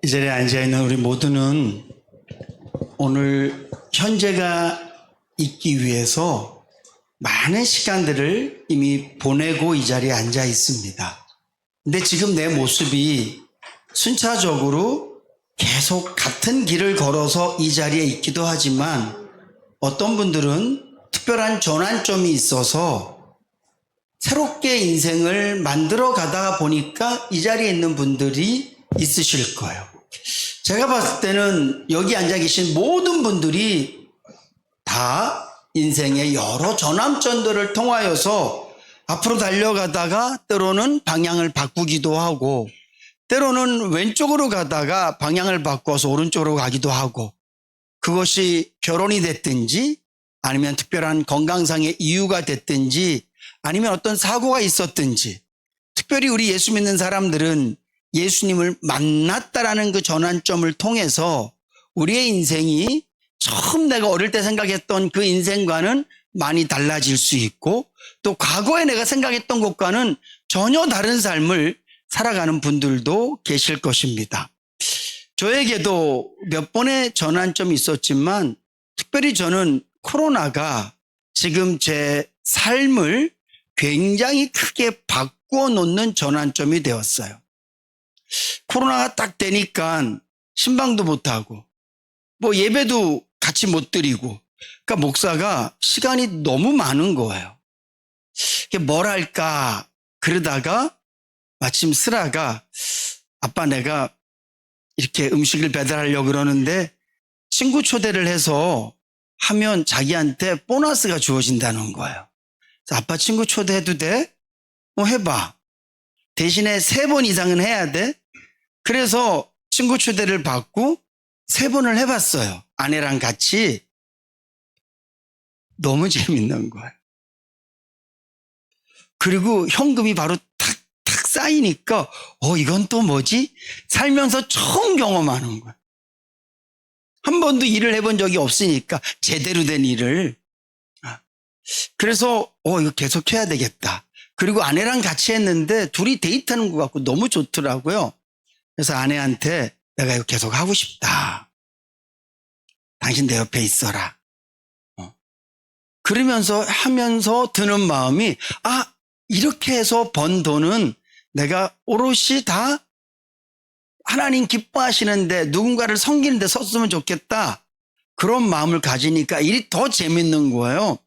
이 자리에 앉아있는 우리 모두는 오늘 현재가 있기 위해서 많은 시간들을 이미 보내고 이 자리에 앉아 있습니다. 근데 지금 내 모습이 순차적으로 계속 같은 길을 걸어서 이 자리에 있기도 하지만 어떤 분들은 특별한 전환점이 있어서 새롭게 인생을 만들어 가다 보니까 이 자리에 있는 분들이 있으실 거예요. 제가 봤을 때는 여기 앉아 계신 모든 분들이 다 인생의 여러 전환점들을 통하여서 앞으로 달려가다가 때로는 방향을 바꾸기도 하고 때로는 왼쪽으로 가다가 방향을 바꿔서 오른쪽으로 가기도 하고 그것이 결혼이 됐든지 아니면 특별한 건강상의 이유가 됐든지 아니면 어떤 사고가 있었든지 특별히 우리 예수 믿는 사람들은 예수님을 만났다라는 그 전환점을 통해서 우리의 인생이 처음 내가 어릴 때 생각했던 그 인생과는 많이 달라질 수 있고 또 과거에 내가 생각했던 것과는 전혀 다른 삶을 살아가는 분들도 계실 것입니다. 저에게도 몇 번의 전환점이 있었지만 특별히 저는 코로나가 지금 제 삶을 굉장히 크게 바꾸어 놓는 전환점이 되었어요. 코로나가 딱 되니까 신방도 못하고 뭐 예배도 같이 못 드리고 그러니까 목사가 시간이 너무 많은 거예요. 이게 뭘 할까 그러다가 마침 슬아가 아빠 내가 이렇게 음식을 배달하려고 그러는데 친구 초대를 해서 하면 자기한테 보너스가 주어진다는 거예요. 그래서 아빠 친구 초대해도 돼? 해봐. 대신에 3번 이상은 해야 돼. 그래서 친구 초대를 받고 3번을 해봤어요. 아내랑 같이. 너무 재밌는 거예요. 그리고 현금이 바로 탁탁 쌓이니까 이건 또 뭐지? 살면서 처음 경험하는 거예요. 한 번도 일을 해본 적이 없으니까 제대로 된 일을. 그래서 이거 계속 해야 되겠다. 그리고 아내랑 같이 했는데 둘이 데이트하는 것 같고 너무 좋더라고요. 그래서 아내한테 내가 이거 계속 하고 싶다. 당신 내 옆에 있어라. 그러면서 하면서 드는 마음이 이렇게 해서 번 돈은 내가 오롯이 다 하나님 기뻐하시는데 누군가를 섬기는데 썼으면 좋겠다. 그런 마음을 가지니까 일이 더 재밌는 거예요.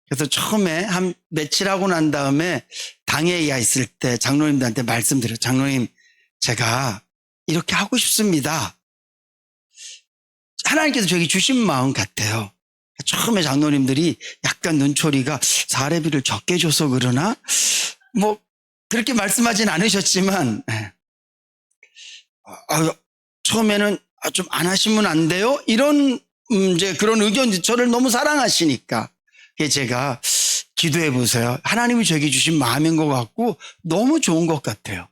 그래서 처음에 한 며칠 하고 난 다음에 당회가 있을 때 장로님들한테 말씀드려요. 장로님 제가 이렇게 하고 싶습니다. 하나님께서 저에게 주신 마음 같아요. 처음에 장로님들이 약간 눈초리가 사례비를 적게 줘서 그러나 뭐 그렇게 말씀하진 않으셨지만 처음에는 좀 안 하시면 안 돼요? 이런 이제 그런 의견 저를 너무 사랑하시니까 제가 기도해 보세요. 하나님이 저에게 주신 마음인 것 같고 너무 좋은 것 같아요.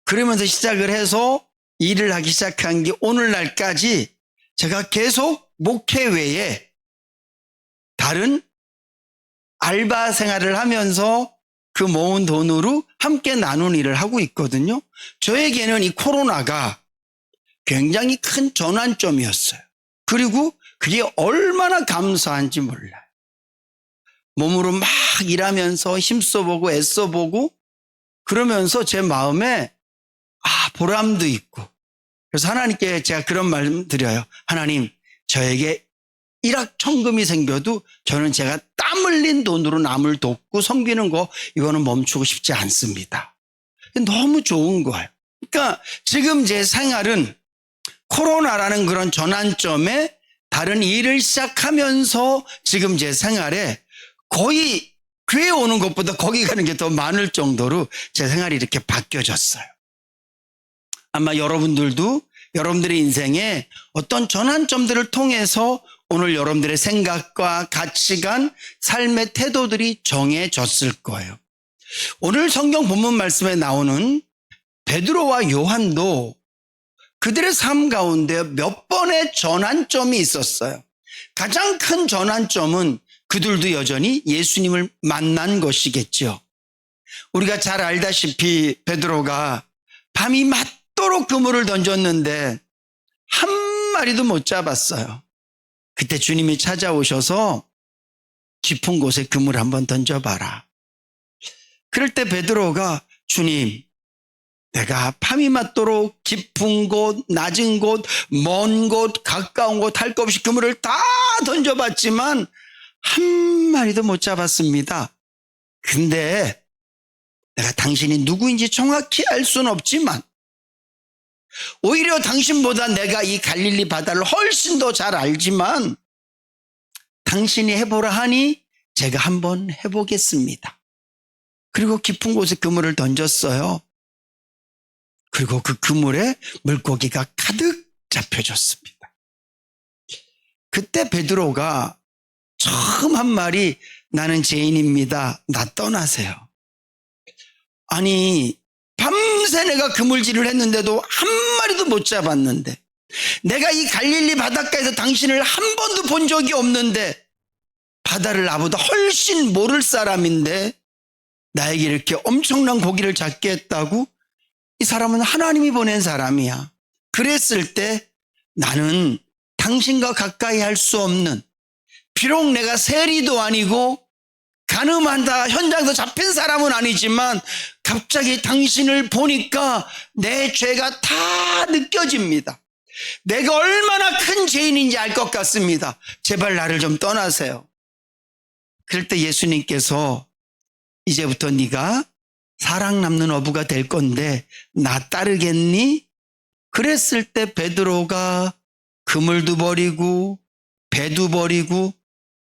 그러면서 시작을 해서 일을 하기 시작한 게 오늘날까지 제가 계속 목회 외에 다른 알바 생활을 하면서 그 모은 돈으로 함께 나눈 일을 하고 있거든요. 저에게는 이 코로나가 굉장히 큰 전환점이었어요. 그리고 그게 얼마나 감사한지 몰라요. 몸으로 막 일하면서 힘써보고 애써보고 그러면서 제 마음에 보람도 있고 그래서 하나님께 제가 그런 말씀 드려요. 하나님 저에게 일확천금이 생겨도 저는 제가 땀 흘린 돈으로 남을 돕고 섬기는 거 이거는 멈추고 싶지 않습니다. 너무 좋은 거예요. 그러니까 지금 제 생활은 코로나라는 그런 전환점에 다른 일을 시작하면서 지금 제 생활에 거의 교회 오는 것보다 거기 가는 게 더 많을 정도로 제 생활이 이렇게 바뀌어졌어요. 아마 여러분들도 여러분들의 인생에 어떤 전환점들을 통해서 오늘 여러분들의 생각과 가치관, 삶의 태도들이 정해졌을 거예요. 오늘 성경 본문 말씀에 나오는 베드로와 요한도 그들의 삶 가운데 몇 번의 전환점이 있었어요. 가장 큰 전환점은 그들도 여전히 예수님을 만난 것이겠죠. 우리가 잘 알다시피 베드로가 밤이 맞도록 밤새도록 그물을 던졌는데 한 마리도 못 잡았어요. 그때 주님이 찾아오셔서 깊은 곳에 그물 한번 던져봐라. 그럴 때 베드로가 주님, 내가 밤이 맞도록 깊은 곳, 낮은 곳, 먼 곳, 가까운 곳 할 것 없이 그물을 다 던져봤지만 한 마리도 못 잡았습니다. 근데 내가 당신이 누구인지 정확히 알 수는 없지만 오히려 당신보다 내가 이 갈릴리 바다를 훨씬 더 잘 알지만 당신이 해보라 하니 제가 한번 해보겠습니다. 그리고 깊은 곳에 그물을 던졌어요. 그리고 그 그물에 물고기가 가득 잡혀졌습니다. 그때 베드로가 처음 한 말이 나는 죄인입니다. 나 떠나세요. 아니 밤새 내가 그물질을 했는데도 한 마리도 못 잡았는데 내가 이 갈릴리 바닷가에서 당신을 한 번도 본 적이 없는데 바다를 나보다 훨씬 모를 사람인데 나에게 이렇게 엄청난 고기를 잡게 했다고? 이 사람은 하나님이 보낸 사람이야. 그랬을 때 나는 당신과 가까이 할 수 없는, 비록 내가 세리도 아니고 가늠한다 현장에서 잡힌 사람은 아니지만 갑자기 당신을 보니까 내 죄가 다 느껴집니다. 내가 얼마나 큰 죄인인지 알 것 같습니다. 제발 나를 좀 떠나세요. 그럴 때 예수님께서 이제부터 네가 사랑 남는 어부가 될 건데 나 따르겠니? 그랬을 때 베드로가 그물도 버리고 배도 버리고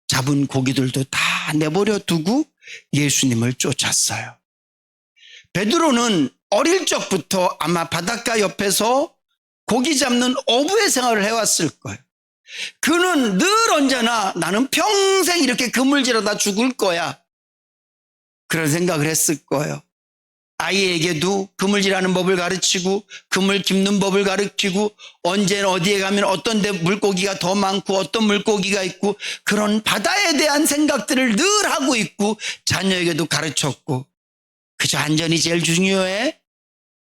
잡은 고기들도 다 내버려 두고 예수님을 쫓았어요. 베드로는 어릴 적부터 아마 바닷가 옆에서 고기 잡는 어부의 생활을 해왔을 거예요. 그는 늘 언제나 나는 평생 이렇게 그물질하다 죽을 거야, 그런 생각을 했을 거예요. 아이에게도 그물질하는 법을 가르치고 그물 깁는 법을 가르치고 언제나 어디에 가면 어떤 데 물고기가 더 많고 어떤 물고기가 있고 그런 바다에 대한 생각들을 늘 하고 있고 자녀에게도 가르쳤고 그저 안전이 제일 중요해,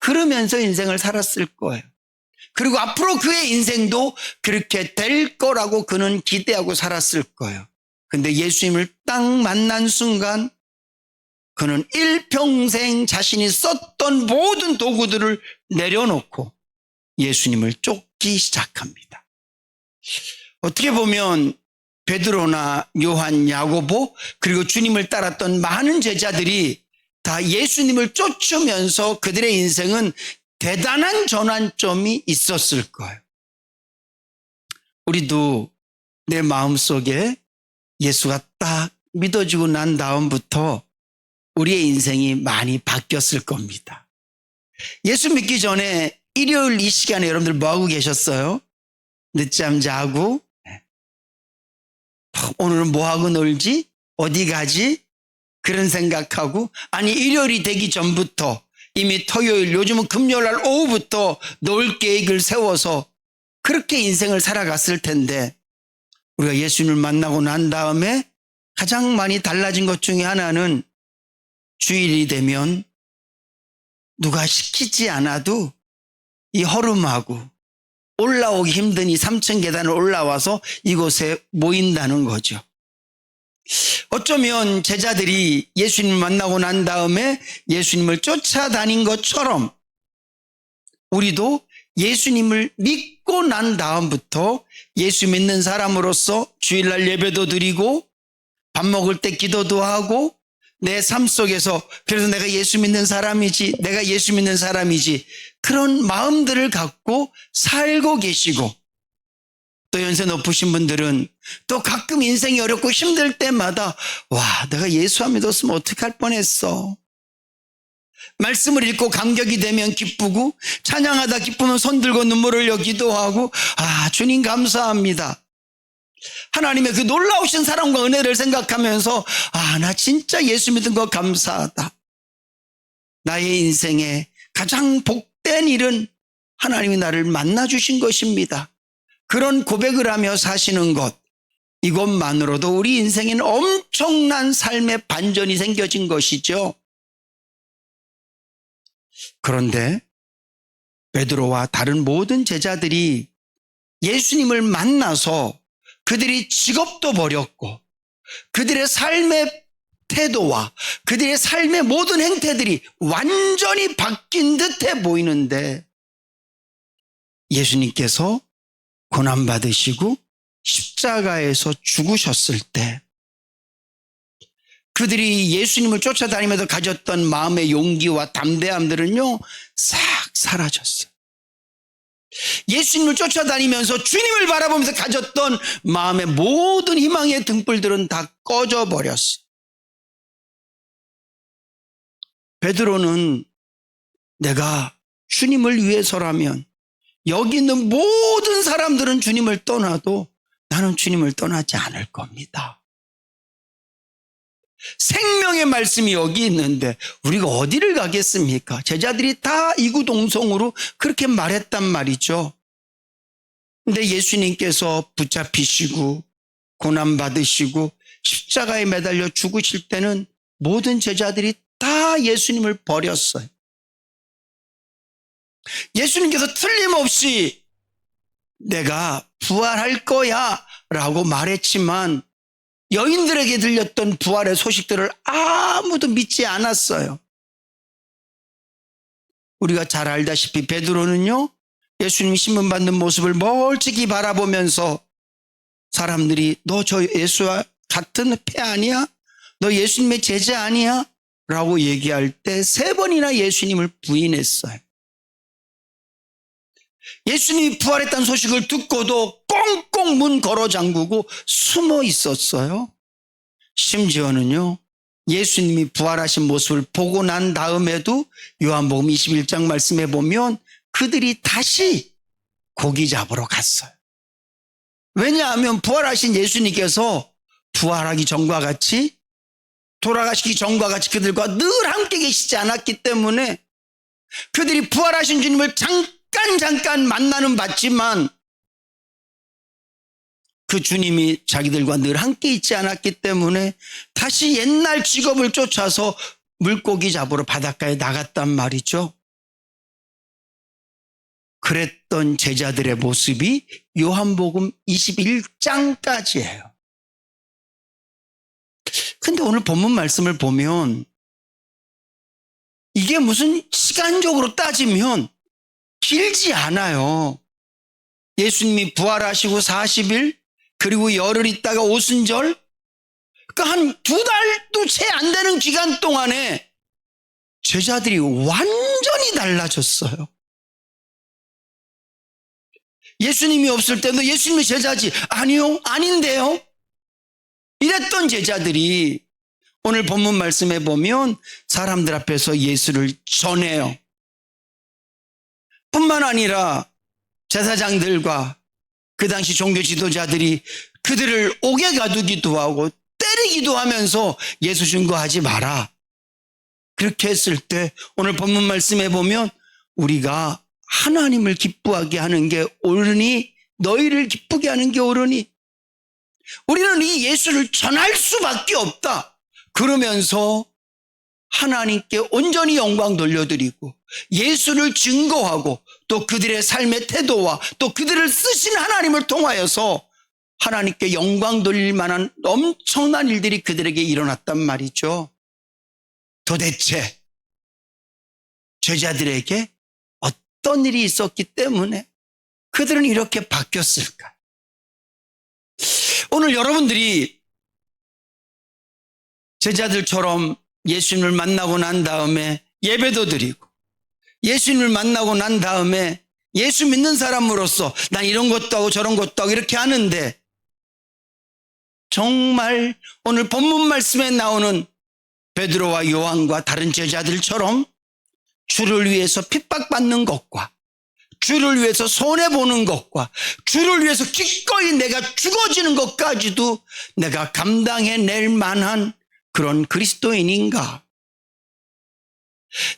그러면서 인생을 살았을 거예요. 그리고 앞으로 그의 인생도 그렇게 될 거라고 그는 기대하고 살았을 거예요. 근데 예수님을 딱 만난 순간 그는 일평생 자신이 썼던 모든 도구들을 내려놓고 예수님을 쫓기 시작합니다. 어떻게 보면 베드로나 요한, 야고보 그리고 주님을 따랐던 많은 제자들이 다 예수님을 쫓으면서 그들의 인생은 대단한 전환점이 있었을 거예요. 우리도 내 마음속에 예수가 딱 믿어지고 난 다음부터 우리의 인생이 많이 바뀌었을 겁니다. 예수 믿기 전에 일요일 이 시간에 여러분들 뭐하고 계셨어요? 늦잠 자고 오늘은 뭐하고 놀지? 어디 가지? 그런 생각하고, 아니 일요일이 되기 전부터 이미 토요일, 요즘은 금요일날 오후부터 놀 계획을 세워서 그렇게 인생을 살아갔을 텐데 우리가 예수님을 만나고 난 다음에 가장 많이 달라진 것 중에 하나는 주일이 되면 누가 시키지 않아도 이 허름하고 올라오기 힘든 이 3층 계단을 올라와서 이곳에 모인다는 거죠. 어쩌면 제자들이 예수님을 만나고 난 다음에 예수님을 쫓아다닌 것처럼 우리도 예수님을 믿고 난 다음부터 예수 믿는 사람으로서 주일날 예배도 드리고 밥 먹을 때 기도도 하고 내 삶 속에서 그래서 내가 예수 믿는 사람이지, 내가 예수 믿는 사람이지, 그런 마음들을 갖고 살고 계시고, 또 연세 높으신 분들은 또 가끔 인생이 어렵고 힘들 때마다 와, 내가 예수 안 믿었으면 어떡할 뻔했어. 말씀을 읽고 감격이 되면 기쁘고 찬양하다 기쁘면 손 들고 눈물 흘려 기도하고 아, 주님 감사합니다. 하나님의 그 놀라우신 사랑과 은혜를 생각하면서 아, 나 진짜 예수 믿은 거 감사하다. 나의 인생에 가장 복된 일은 하나님이 나를 만나주신 것입니다. 그런 고백을 하며 사시는 것, 이것만으로도 우리 인생에는 엄청난 삶의 반전이 생겨진 것이죠. 그런데 베드로와 다른 모든 제자들이 예수님을 만나서 그들이 직업도 버렸고 그들의 삶의 태도와 그들의 삶의 모든 행태들이 완전히 바뀐 듯해 보이는데 예수님께서 고난받으시고 십자가에서 죽으셨을 때 그들이 예수님을 쫓아다니면서 가졌던 마음의 용기와 담대함들은요, 싹 사라졌어요. 예수님을 쫓아다니면서 주님을 바라보면서 가졌던 마음의 모든 희망의 등불들은 다 꺼져버렸어요. 베드로는 내가 주님을 위해서라면 여기 있는 모든 사람들은 주님을 떠나도 나는 주님을 떠나지 않을 겁니다. 생명의 말씀이 여기 있는데 우리가 어디를 가겠습니까? 제자들이 다 이구동성으로 그렇게 말했단 말이죠. 근데 예수님께서 붙잡히시고 고난받으시고 십자가에 매달려 죽으실 때는 모든 제자들이 다 예수님을 버렸어요. 예수님께서 틀림없이 내가 부활할 거야 라고 말했지만 여인들에게 들렸던 부활의 소식들을 아무도 믿지 않았어요. 우리가 잘 알다시피 베드로는요, 예수님이 신문받는 모습을 멀찍이 바라보면서 사람들이 너 저 예수와 같은 폐 아니야? 너 예수님의 제자 아니야? 라고 얘기할 때 3번이나 예수님을 부인했어요. 예수님이 부활했다는 소식을 듣고도 꽁꽁 문 걸어 잠그고 숨어 있었어요. 심지어는요, 예수님이 부활하신 모습을 보고 난 다음에도 요한복음 21장 말씀에 보면 그들이 다시 고기 잡으러 갔어요. 왜냐하면 부활하신 예수님께서 부활하기 전과 같이 돌아가시기 전과 같이 그들과 늘 함께 계시지 않았기 때문에 그들이 부활하신 주님을 잠깐 만나는 봤지만 그 주님이 자기들과 늘 함께 있지 않았기 때문에 다시 옛날 직업을 쫓아서 물고기 잡으러 바닷가에 나갔단 말이죠. 그랬던 제자들의 모습이 요한복음 21장까지예요. 근데 오늘 본문 말씀을 보면 이게 무슨 시간적으로 따지면 길지 않아요. 예수님이 부활하시고 40일 그리고 열흘 있다가 오순절, 그러니까 한 2달도 채 안 되는 기간 동안에 제자들이 완전히 달라졌어요. 예수님이 없을 때도 예수님이 제자지, 아니요, 아닌데요, 이랬던 제자들이 오늘 본문 말씀에 보면 사람들 앞에서 예수를 전해요. 뿐만 아니라 제사장들과 그 당시 종교 지도자들이 그들을 옥에 가두기도 하고 때리기도 하면서 예수 증거하지 마라, 그렇게 했을 때 오늘 본문 말씀에 보면 우리가 하나님을 기쁘하게 하는 게 옳으니 너희를 기쁘게 하는 게 옳으니 우리는 이 예수를 전할 수밖에 없다, 그러면서 하나님께 온전히 영광 돌려드리고 예수를 증거하고 또 그들의 삶의 태도와 또 그들을 쓰신 하나님을 통하여서 하나님께 영광 돌릴 만한 엄청난 일들이 그들에게 일어났단 말이죠. 도대체 제자들에게 어떤 일이 있었기 때문에 그들은 이렇게 바뀌었을까? 오늘 여러분들이 제자들처럼 예수님을 만나고 난 다음에 예배도 드리고 예수님을 만나고 난 다음에 예수 믿는 사람으로서 난 이런 것도 하고 저런 것도 하고 이렇게 하는데 정말 오늘 본문 말씀에 나오는 베드로와 요한과 다른 제자들처럼 주를 위해서 핍박받는 것과 주를 위해서 손해보는 것과 주를 위해서 기꺼이 내가 죽어지는 것까지도 내가 감당해낼 만한 그런 그리스도인인가?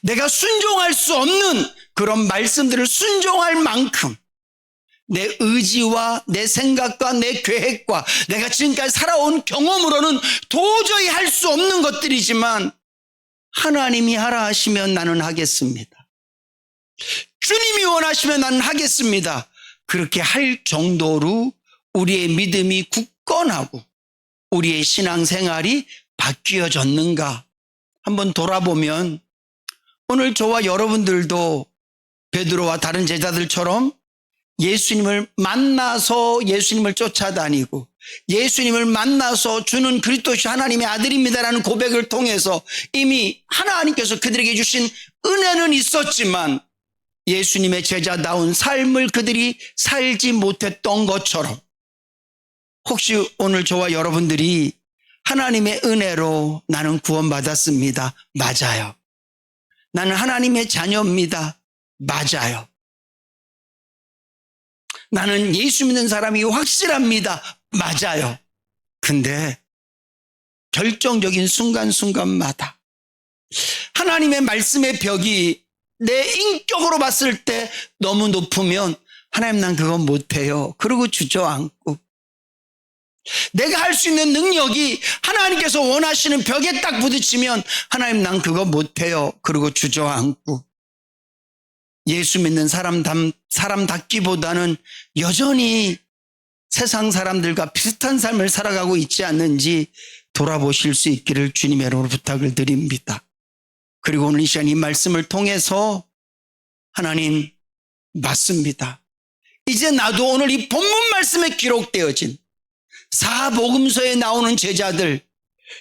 내가 순종할 수 없는 그런 말씀들을 순종할 만큼 내 의지와 내 생각과 내 계획과 내가 지금까지 살아온 경험으로는 도저히 할 수 없는 것들이지만 하나님이 하라 하시면 나는 하겠습니다. 주님이 원하시면 나는 하겠습니다. 그렇게 할 정도로 우리의 믿음이 굳건하고 우리의 신앙생활이 바뀌어졌는가 한번 돌아보면 오늘 저와 여러분들도 베드로와 다른 제자들처럼 예수님을 만나서 예수님을 쫓아다니고 예수님을 만나서 주는 그리스도시 하나님의 아들입니다라는 고백을 통해서 이미 하나님께서 그들에게 주신 은혜는 있었지만 예수님의 제자다운 삶을 그들이 살지 못했던 것처럼 혹시 오늘 저와 여러분들이 하나님의 은혜로 나는 구원받았습니다. 맞아요. 나는 하나님의 자녀입니다. 맞아요. 나는 예수 믿는 사람이 확실합니다. 맞아요. 근데 결정적인 순간순간마다 하나님의 말씀의 벽이 내 인격으로 봤을 때 너무 높으면 하나님 난 그건 못해요. 그러고 주저앉고 내가 할 수 있는 능력이 하나님께서 원하시는 벽에 딱 부딪히면 하나님 난 그거 못해요. 그러고 주저앉고 예수 믿는 사람답기보다는 여전히 세상 사람들과 비슷한 삶을 살아가고 있지 않는지 돌아보실 수 있기를 주님의 이름으로 부탁을 드립니다. 그리고 오늘 이 시간 이 말씀을 통해서 하나님 맞습니다. 이제 나도 오늘 이 본문 말씀에 기록되어진 사복음서에 나오는 제자들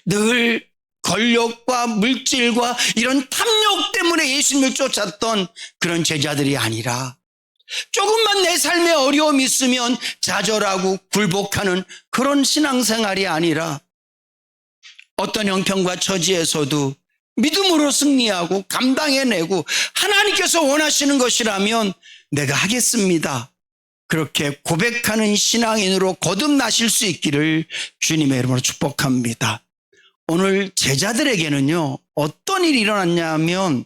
늘 권력과 물질과 이런 탐욕 때문에 예수님을 쫓았던 그런 제자들이 아니라 조금만 내 삶에 어려움이 있으면 좌절하고 굴복하는 그런 신앙생활이 아니라 어떤 형편과 처지에서도 믿음으로 승리하고 감당해내고 하나님께서 원하시는 것이라면 내가 하겠습니다. 그렇게 고백하는 신앙인으로 거듭나실 수 있기를 주님의 이름으로 축복합니다. 오늘 제자들에게는요 어떤 일이 일어났냐면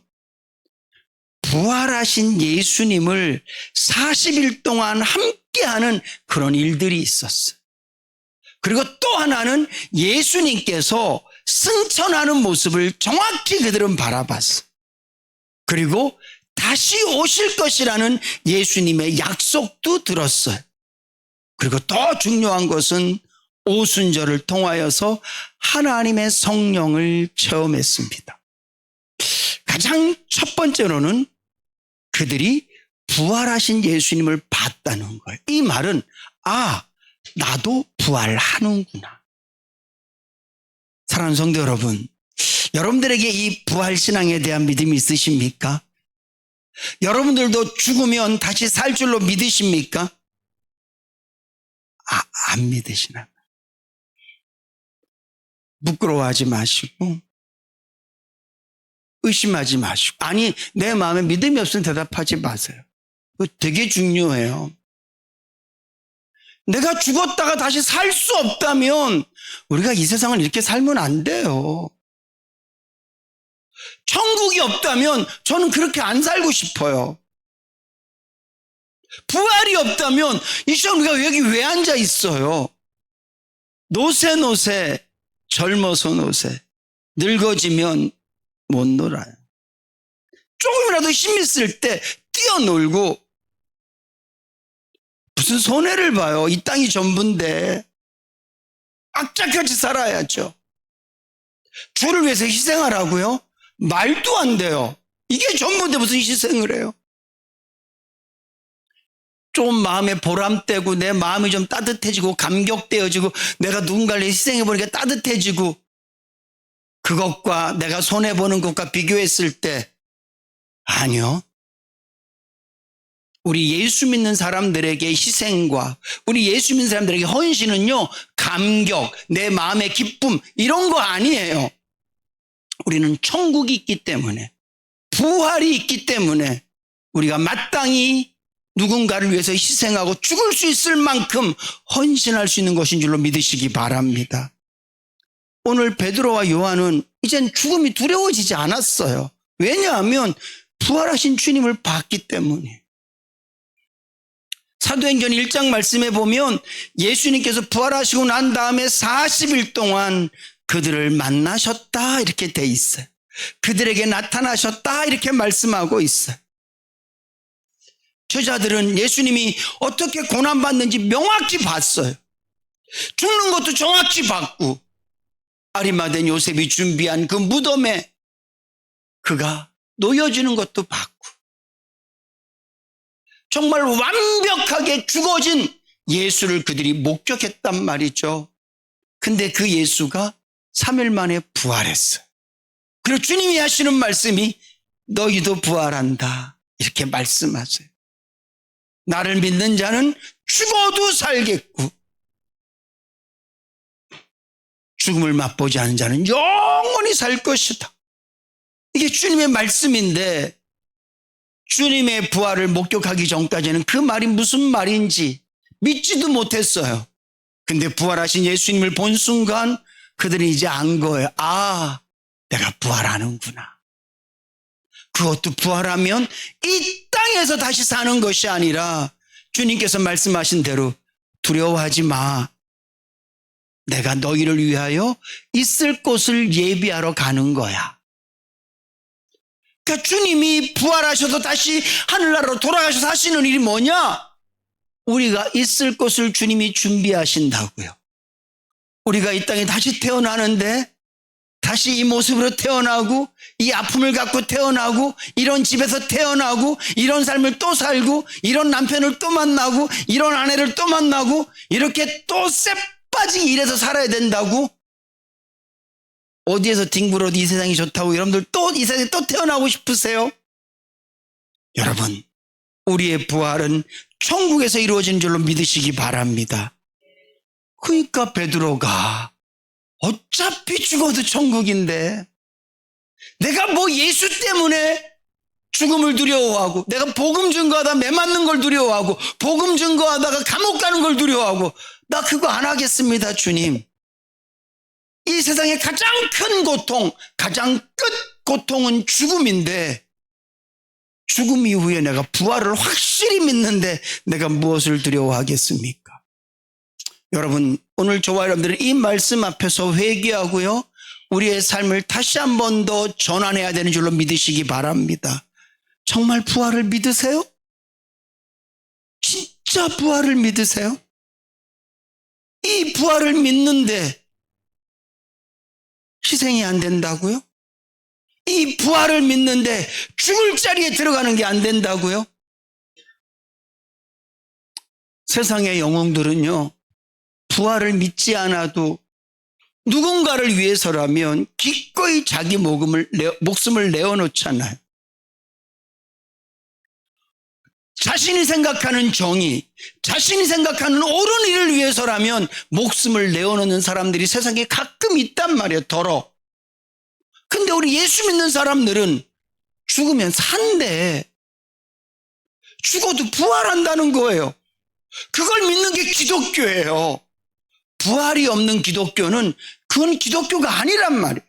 부활하신 예수님을 40일 동안 함께하는 그런 일들이 있었어요. 그리고 또 하나는 예수님께서 승천하는 모습을 정확히 그들은 바라봤어요. 그리고 다시 오실 것이라는 예수님의 약속도 들었어요. 그리고 더 중요한 것은 오순절을 통하여서 하나님의 성령을 체험했습니다. 가장 첫 번째로는 그들이 부활하신 예수님을 봤다는 거예요. 이 말은 나도 부활하는구나. 사랑하는 성도 여러분, 여러분들에게 이 부활신앙에 대한 믿음이 있으십니까? 여러분들도 죽으면 다시 살 줄로 믿으십니까? 안 믿으시나? 부끄러워하지 마시고 의심하지 마시고 아니 내 마음에 믿음이 없으면 대답하지 마세요. 그거 되게 중요해요. 내가 죽었다가 다시 살 수 없다면 우리가 이 세상을 이렇게 살면 안 돼요. 천국이 없다면 저는 그렇게 안 살고 싶어요. 부활이 없다면 이 시간 우리가 여기 왜 앉아 있어요? 노세 젊어서 노세 늙어지면 못 놀아요. 조금이라도 힘 있을 때 뛰어놀고 무슨 손해를 봐요. 이 땅이 전부인데 악착같이 살아야죠. 주를 위해서 희생하라고요? 말도 안 돼요. 이게 전부인데 무슨 희생을 해요? 좀 마음에 보람되고 내 마음이 좀 따뜻해지고 감격되어지고 내가 누군가를 희생해보니까 따뜻해지고 그것과 내가 손해보는 것과 비교했을 때 아니요. 우리 예수 믿는 사람들에게 희생과 우리 예수 믿는 사람들에게 헌신은요 감격, 내 마음의 기쁨 이런 거 아니에요. 우리는 천국이 있기 때문에 부활이 있기 때문에 우리가 마땅히 누군가를 위해서 희생하고 죽을 수 있을 만큼 헌신할 수 있는 것인 줄로 믿으시기 바랍니다. 오늘 베드로와 요한은 이젠 죽음이 두려워지지 않았어요. 왜냐하면 부활하신 주님을 봤기 때문에. 사도행전 1장 말씀에 보면 예수님께서 부활하시고 난 다음에 40일 동안 그들을 만나셨다 이렇게 돼 있어요. 그들에게 나타나셨다 이렇게 말씀하고 있어요. 제자들은 예수님이 어떻게 고난받는지 명확히 봤어요. 죽는 것도 정확히 봤고, 아리마대 요셉이 준비한 그 무덤에 그가 놓여지는 것도 봤고, 정말 완벽하게 죽어진 예수를 그들이 목격했단 말이죠. 근데 그 예수가 3일 만에 부활했어요. 그리고 주님이 하시는 말씀이 너희도 부활한다, 이렇게 말씀하세요. 나를 믿는 자는 죽어도 살겠고 죽음을 맛보지 않은 자는 영원히 살 것이다. 이게 주님의 말씀인데, 주님의 부활을 목격하기 전까지는 그 말이 무슨 말인지 믿지도 못했어요. 근데 부활하신 예수님을 본 순간 그들이 이제 안 거예요. 아, 내가 부활하는구나. 그것도 부활하면 이 땅에서 다시 사는 것이 아니라 주님께서 말씀하신 대로 두려워하지 마, 내가 너희를 위하여 있을 곳을 예비하러 가는 거야. 그러니까 주님이 부활하셔서 다시 하늘나라로 돌아가셔서 하시는 일이 뭐냐? 우리가 있을 곳을 주님이 준비하신다고요. 우리가 이 땅에 다시 태어나는데, 다시 이 모습으로 태어나고, 이 아픔을 갖고 태어나고, 이런 집에서 태어나고, 이런 삶을 또 살고, 이런 남편을 또 만나고, 이런 아내를 또 만나고, 이렇게 또 쎄빠지게 일해서 살아야 된다고? 어디에서 뒹굴어도 이 세상이 좋다고 여러분들 또 이 세상에 또 태어나고 싶으세요? 여러분, 우리의 부활은 천국에서 이루어지는 줄로 믿으시기 바랍니다. 그러니까 베드로가 어차피 죽어도 천국인데, 내가 뭐 예수 때문에 죽음을 두려워하고, 내가 복음 증거하다 매 맞는 걸 두려워하고, 복음 증거하다가 감옥 가는 걸 두려워하고, 나 그거 안 하겠습니다, 주님. 이 세상의 가장 큰 고통, 가장 끝 고통은 죽음인데, 죽음 이후에 내가 부활을 확실히 믿는데 내가 무엇을 두려워하겠습니까? 여러분, 오늘 저와 여러분들은 이 말씀 앞에서 회개하고요, 우리의 삶을 다시 한 번 더 전환해야 되는 줄로 믿으시기 바랍니다. 정말 부활을 믿으세요? 진짜 부활을 믿으세요? 이 부활을 믿는데 희생이 안 된다고요? 이 부활을 믿는데 죽을 자리에 들어가는 게 안 된다고요? 세상의 영웅들은요, 부활을 믿지 않아도 누군가를 위해서라면 기꺼이 자기 목숨을 내어놓잖아요. 자신이 생각하는 정의, 자신이 생각하는 옳은 일을 위해서라면 목숨을 내어놓는 사람들이 세상에 가끔 있단 말이에요, 더러. 근데 우리 예수 믿는 사람들은 죽으면 산대. 죽어도 부활한다는 거예요. 그걸 믿는 게 기독교예요. 부활이 없는 기독교는 그건 기독교가 아니란 말이에요.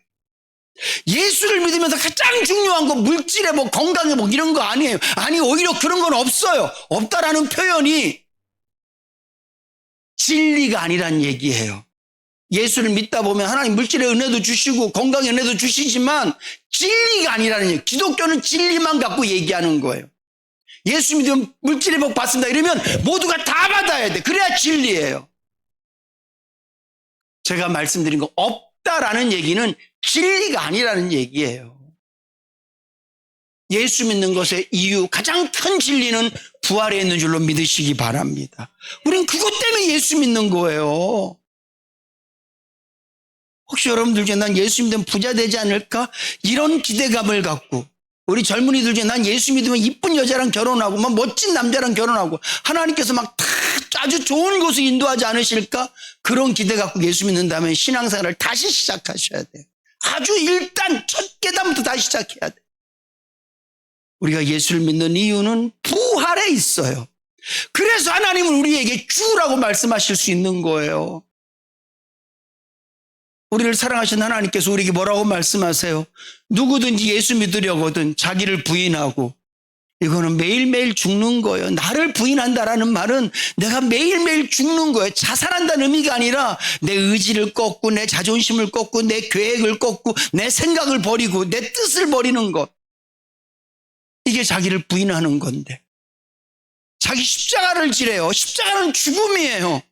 예수를 믿으면서 가장 중요한 거 물질에 뭐 건강에 뭐 이런 거 아니에요. 아니, 오히려 그런 건 없어요. 없다라는 표현이 진리가 아니란 얘기예요. 예수를 믿다 보면 하나님 물질의 은혜도 주시고 건강의 은혜도 주시지만 진리가 아니라는 얘기예요. 기독교는 진리만 갖고 얘기하는 거예요. 예수 믿으면 물질의 복 받습니다 이러면 모두가 다 받아야 돼. 그래야 진리예요. 제가 말씀드린 거 없다라는 얘기는 진리가 아니라는 얘기예요. 예수 믿는 것의 이유, 가장 큰 진리는 부활에 있는 줄로 믿으시기 바랍니다. 우린 그것 때문에 예수 믿는 거예요. 혹시 여러분들 중에 난 예수 믿으면 부자 되지 않을까? 이런 기대감을 갖고, 우리 젊은이들 중에 난 예수 믿으면 이쁜 여자랑 결혼하고 막 멋진 남자랑 결혼하고 하나님께서 막 다 아주 좋은 곳을 인도하지 않으실까? 그런 기대 갖고 예수 믿는다면 신앙생활을 다시 시작하셔야 돼요. 아주 일단 첫 계단부터 다시 시작해야 돼요. 우리가 예수를 믿는 이유는 부활에 있어요. 그래서 하나님은 우리에게 주라고 말씀하실 수 있는 거예요. 우리를 사랑하신 하나님께서 우리에게 뭐라고 말씀하세요? 누구든지 예수 믿으려거든 자기를 부인하고, 이거는 매일매일 죽는 거예요. 나를 부인한다라는 말은 내가 매일매일 죽는 거예요. 자살한다는 의미가 아니라 내 의지를 꺾고 내 자존심을 꺾고 내 계획을 꺾고 내 생각을 버리고 내 뜻을 버리는 것. 이게 자기를 부인하는 건데, 자기 십자가를 지래요. 십자가는 죽음이에요.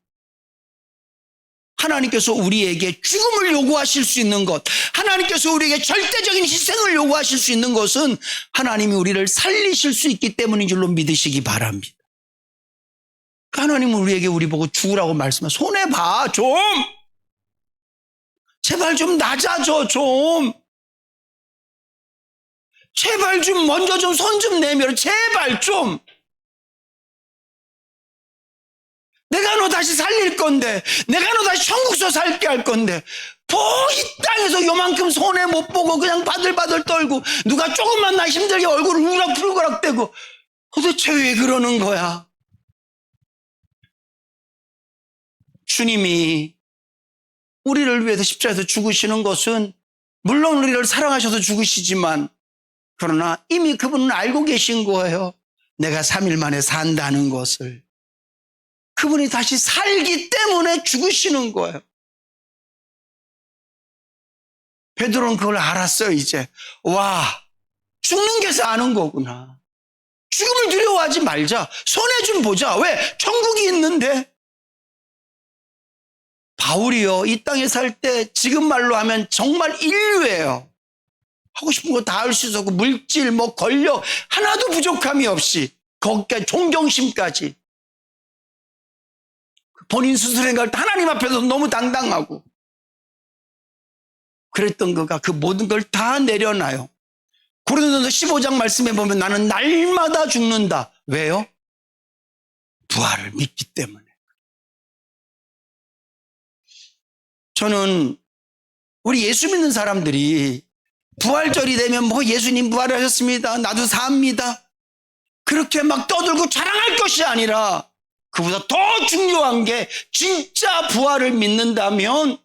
하나님께서 우리에게 죽음을 요구하실 수 있는 것, 하나님께서 우리에게 절대적인 희생을 요구하실 수 있는 것은 하나님이 우리를 살리실 수 있기 때문인 줄로 믿으시기 바랍니다. 하나님은 우리에게 우리 보고 죽으라고 말씀하셔. 손해봐 좀. 제발 좀 낮아져 좀. 제발 좀 먼저 좀 손 좀 내밀어. 제발 좀. 내가 너 다시 살릴 건데, 내가 너 다시 천국서 살게 할 건데, 이 땅에서 요만큼 손해 못 보고 그냥 바들바들 떨고 누가 조금만 나 힘들게 얼굴을 우락부락대고 도대체 왜 그러는 거야? 주님이 우리를 위해서 십자가에서 죽으시는 것은 물론 우리를 사랑하셔서 죽으시지만 그러나 이미 그분은 알고 계신 거예요. 내가 3일 만에 산다는 것을. 그분이 다시 살기 때문에 죽으시는 거예요. 베드로는 그걸 알았어요. 이제 와, 죽는 게 사는 거구나. 죽음을 두려워하지 말자. 손해 좀 보자. 왜? 천국이 있는데. 바울이요, 이 땅에 살 때 지금 말로 하면 정말 인류예요. 하고 싶은 거 다 할 수 있었고 물질, 권력 하나도 부족함이 없이 거기까지 존경심까지. 본인 스스로인 걸 하나님 앞에서 너무 당당하고 그랬던 그가 그 모든 걸 다 내려놔요. 고린도전서 15장 말씀에 보면 나는 날마다 죽는다. 왜요? 부활을 믿기 때문에. 저는 우리 예수 믿는 사람들이 부활절이 되면 예수님 부활하셨습니다. 나도 삽니다. 그렇게 막 떠들고 자랑할 것이 아니라 그보다 더 중요한 게 진짜 부활을 믿는다면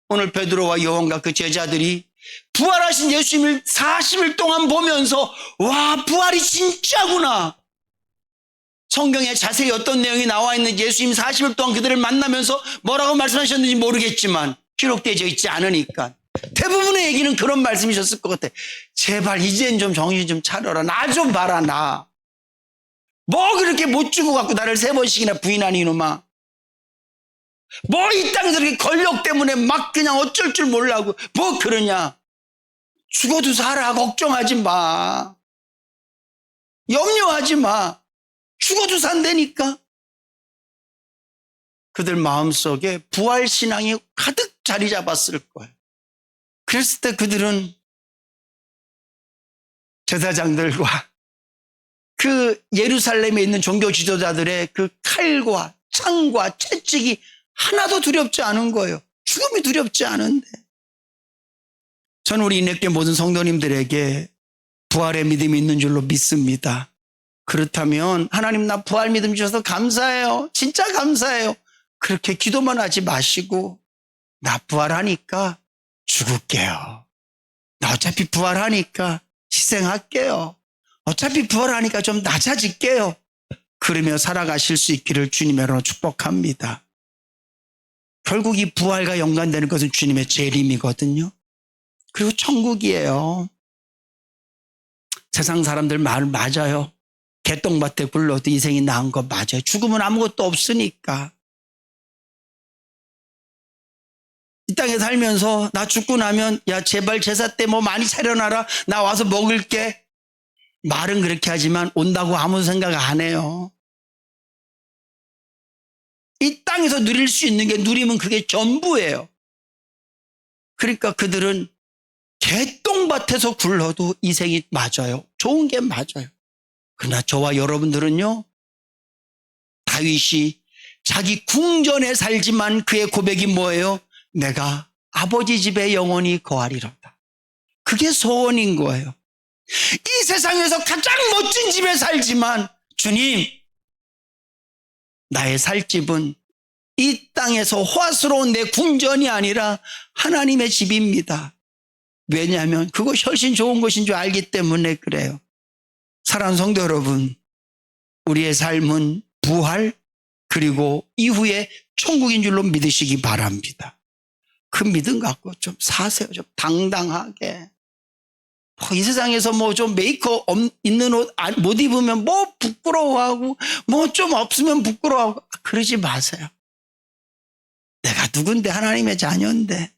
오늘 베드로와 요한과 그 제자들이 부활하신 예수님을 40일 동안 보면서 와, 부활이 진짜구나. 성경에 자세히 어떤 내용이 나와 있는지 예수님 40일 동안 그들을 만나면서 뭐라고 말씀하셨는지 모르겠지만 기록되어 있지 않으니까 대부분의 얘기는 그런 말씀이셨을 것 같아. 제발 이젠 좀 정신 좀 차려라. 나 좀 봐라. 나 그렇게 못 주고 갖고 나를 3번씩이나 부인하니 이놈아. 이 땅에서 이렇게 권력 때문에 막 그냥 어쩔 줄 몰라고 그러냐. 죽어도 살아. 걱정하지 마. 염려하지 마. 죽어도 산다니까. 그들 마음속에 부활신앙이 가득 자리 잡았을 거예요. 그랬을 때 그들은 제사장들과 그 예루살렘에 있는 종교 지도자들의 그 칼과 창과 채찍이 하나도 두렵지 않은 거예요. 죽음이 두렵지 않은데. 저는 우리 인내교회 모든 성도님들에게 부활의 믿음이 있는 줄로 믿습니다. 그렇다면 하나님 나 부활 믿음 주셔서 감사해요. 진짜 감사해요. 그렇게 기도만 하지 마시고 나 부활하니까 죽을게요. 나 어차피 부활하니까 희생할게요. 어차피 부활하니까 좀 낮아질게요. 그러며 살아가실 수 있기를 주님으로 축복합니다. 결국 이 부활과 연관되는 것은 주님의 재림이거든요. 그리고 천국이에요. 세상 사람들 말 맞아요. 개똥밭에 굴러도 인생이 나은 거 맞아요. 죽음은 아무것도 없으니까. 이 땅에 살면서 나 죽고 나면 야 제발 제사 때 많이 차려놔라. 나 와서 먹을게. 말은 그렇게 하지만 온다고 아무 생각 안 해요. 이 땅에서 누릴 수 있는 게 누리면 그게 전부예요. 그러니까 그들은 개똥밭에서 굴러도 인생이 맞아요. 좋은 게 맞아요. 그러나 저와 여러분들은요, 다윗이 자기 궁전에 살지만 그의 고백이 뭐예요? 내가 아버지 집에 영원히 거하리로다. 그게 소원인 거예요. 이 세상에서 가장 멋진 집에 살지만 주님, 나의 살 집은 이 땅에서 화스러운 내 궁전이 아니라 하나님의 집입니다. 왜냐하면 그것이 훨씬 좋은 것인 줄 알기 때문에 그래요. 사랑하는 성도 여러분, 우리의 삶은 부활 그리고 이후에 천국인 줄로 믿으시기 바랍니다. 그 믿음 갖고 좀 사세요. 좀 당당하게. 이 세상에서 뭐 좀 메이크업 있는 옷 못 입으면 뭐 부끄러워하고 뭐 좀 없으면 부끄러워하고 그러지 마세요. 내가 누군데 하나님의 자녀인데.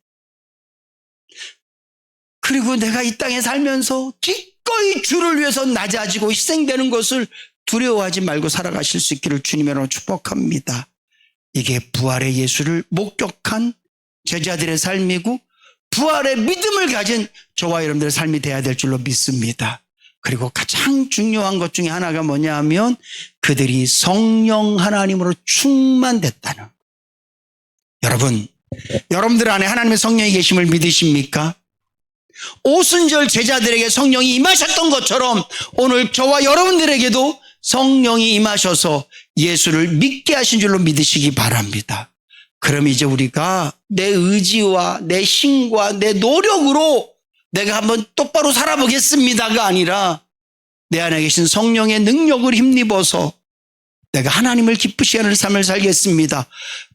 그리고 내가 이 땅에 살면서 기꺼이 주를 위해서 낮아지고 희생되는 것을 두려워하지 말고 살아가실 수 있기를 주님으로 축복합니다. 이게 부활의 예수를 목격한 제자들의 삶이고 부활의 믿음을 가진 저와 여러분들의 삶이 돼야 될 줄로 믿습니다. 그리고 가장 중요한 것 중에 하나가 뭐냐 하면 그들이 성령 하나님으로 충만됐다는. 여러분, 여러분들 안에 하나님의 성령이 계심을 믿으십니까? 오순절 제자들에게 성령이 임하셨던 것처럼 오늘 저와 여러분들에게도 성령이 임하셔서 예수를 믿게 하신 줄로 믿으시기 바랍니다. 그럼 이제 우리가 내 의지와 내 힘과 내 노력으로 내가 한번 똑바로 살아보겠습니다가 아니라 내 안에 계신 성령의 능력을 힘입어서 내가 하나님을 기쁘시게 하는 삶을 살겠습니다.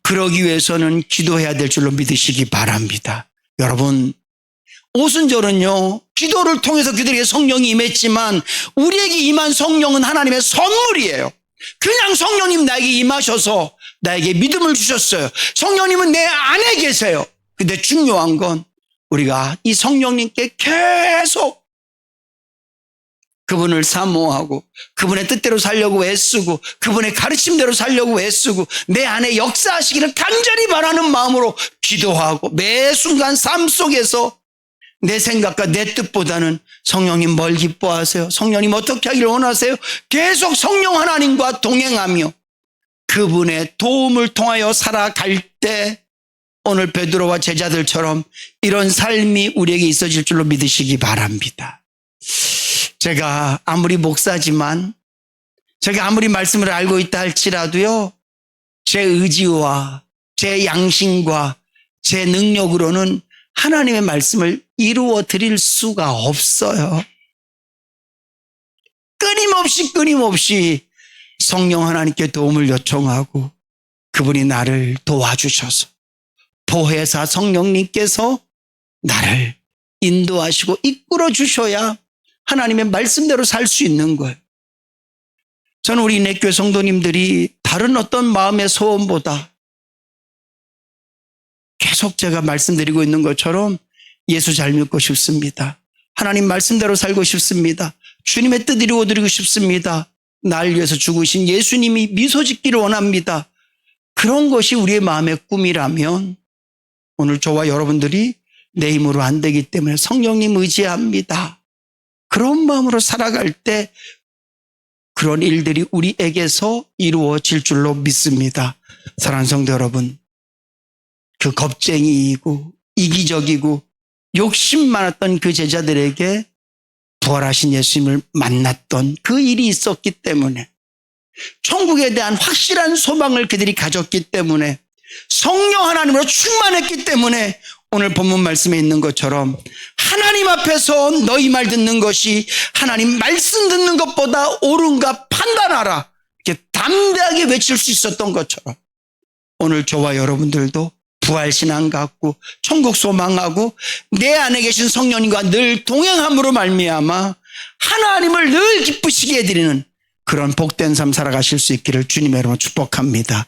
그러기 위해서는 기도해야 될 줄로 믿으시기 바랍니다. 여러분, 오순절은요, 기도를 통해서 그들에게 성령이 임했지만 우리에게 임한 성령은 하나님의 선물이에요. 그냥 성령님 나에게 임하셔서 나에게 믿음을 주셨어요. 성령님은 내 안에 계세요. 근데 중요한 건 우리가 이 성령님께 계속 그분을 사모하고 그분의 뜻대로 살려고 애쓰고 그분의 가르침대로 살려고 애쓰고 내 안에 역사하시기를 간절히 바라는 마음으로 기도하고 매 순간 삶 속에서 내 생각과 내 뜻보다는 성령님 뭘 기뻐하세요? 성령님 어떻게 하기를 원하세요? 계속 성령 하나님과 동행하며 그분의 도움을 통하여 살아갈 때 오늘 베드로와 제자들처럼 이런 삶이 우리에게 있어질 줄로 믿으시기 바랍니다. 제가 아무리 목사지만 제가 아무리 말씀을 알고 있다 할지라도요, 제 의지와 제 양심과 제 능력으로는 하나님의 말씀을 이루어 드릴 수가 없어요. 끊임없이 성령 하나님께 도움을 요청하고 그분이 나를 도와주셔서 보혜사 성령님께서 나를 인도하시고 이끌어 주셔야 하나님의 말씀대로 살 수 있는 거예요. 저는 우리 인내교회 성도님들이 다른 어떤 마음의 소원보다 계속 제가 말씀드리고 있는 것처럼 예수 잘 믿고 싶습니다. 하나님 말씀대로 살고 싶습니다. 주님의 뜻 이루어드리고 싶습니다. 날 위해서 죽으신 예수님이 미소 짓기를 원합니다. 그런 것이 우리의 마음의 꿈이라면 오늘 저와 여러분들이 내 힘으로 안 되기 때문에 성령님 의지합니다. 그런 마음으로 살아갈 때 그런 일들이 우리에게서 이루어질 줄로 믿습니다. 사랑하는 성도 여러분, 그 겁쟁이이고 이기적이고 욕심 많았던 그 제자들에게 부활하신 예수님을 만났던 그 일이 있었기 때문에 천국에 대한 확실한 소망을 그들이 가졌기 때문에 성령 하나님으로 충만했기 때문에 오늘 본문 말씀에 있는 것처럼 하나님 앞에서 너희 말 듣는 것이 하나님 말씀 듣는 것보다 옳은가 판단하라, 이렇게 담대하게 외칠 수 있었던 것처럼 오늘 저와 여러분들도 부활신앙 갖고 천국 소망하고 내 안에 계신 성령님과 늘 동행함으로 말미암아 하나님을 늘 기쁘시게 해드리는 그런 복된 삶 살아가실 수 있기를 주님의 이름으로 축복합니다.